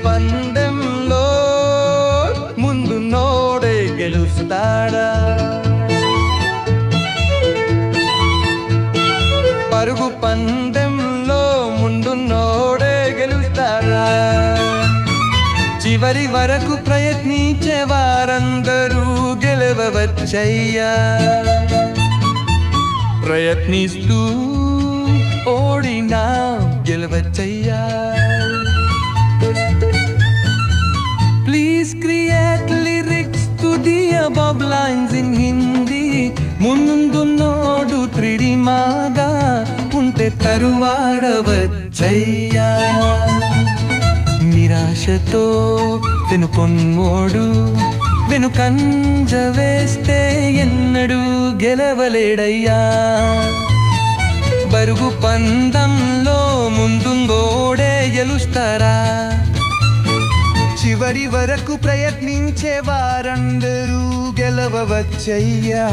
పందెంలో ముందున్నోడే గెలుస్తాడా? పరుగు పందెంలో ముందున్నోడే గెలుస్తాడా? చివరి వరకు ప్రయత్నించే వారందరూ గెలవవచ్చయ్యా. ప్రయత్నిస్తూ ఓడినా గెలవచ్చయ్యా. Please create lyrics to the above lines in Hindi. ముందున్నోడు 3D మాగా ఉంటే తరువాడవచ్చయ్యా. నిరాశతో వెనుకొన్నోడు వెనుకంజ వేస్తే ఎన్నడూ గెలవలేడయ్యా. బరుగు పందంలో ముందుంగోడే గెలుస్తారా? చివరి వరకు ప్రయత్నించే వారందరూ గెలవవచ్చయ్యా.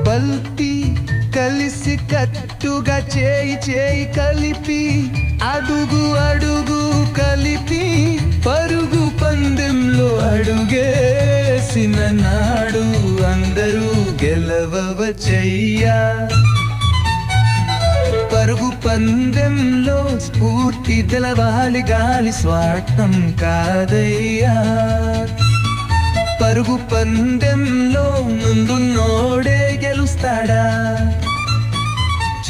బల్తి కలిసి కట్టుగా చేయి చేయి కలిపి అడుగు అడుగు కలిపి పరుగు పందెంలో అడుగేసిన నాడు అందరూ గెలవవచ్చయ్యా. పరుగు పందెంలో స్ఫూర్తి తెలవాలి, గాలి స్వార్థం కాదయ్యా. పరుగు పందెంలో ముందున్నోడే గెలుస్తాడా?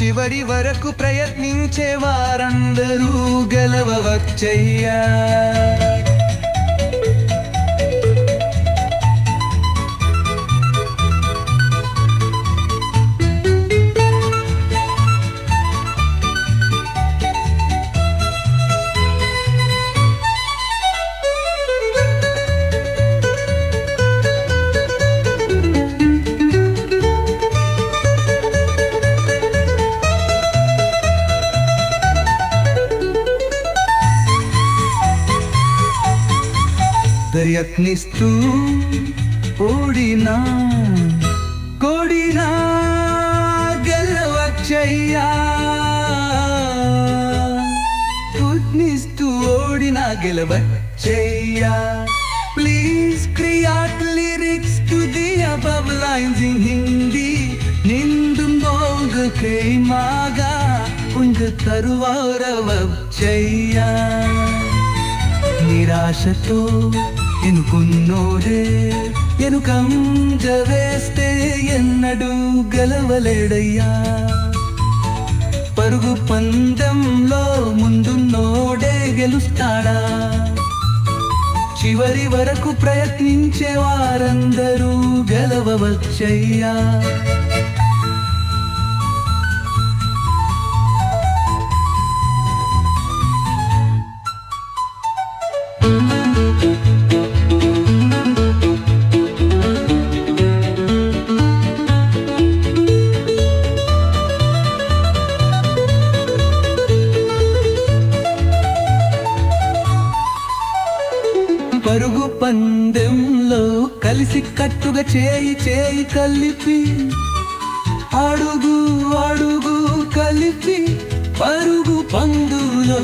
చివరి వరకు ప్రయత్నించే వారందరూ గెలవవచ్చయ్యా. ప్రయత్నిస్తూ ఓడినా గెలవచ్చయ్యా. ప్రయత్నిస్తూ ఓడినా గెలవచ్చయ్యా. Please create lyrics to the above lines in Hindi. నిందుంగోగ ప్రేమగా ఉండు తరువారవచ్చయ్యా. నిరాశతో ఎనుకున్నోడే ఎనుకంజ వేస్తే ఎన్నడూ గెలవలేడయ్యా. పరుగు పందెంలో ముందున్నోడే గెలుస్తాడా? చివరి వరకు ప్రయత్నించే వారందరూ గెలవవచ్చయ్యా. పరుగు పందెంలో కలిసి కట్టుగా చేయి చేయి కలిపి అడుగు అడుగు కలిపి పరుగు పందులో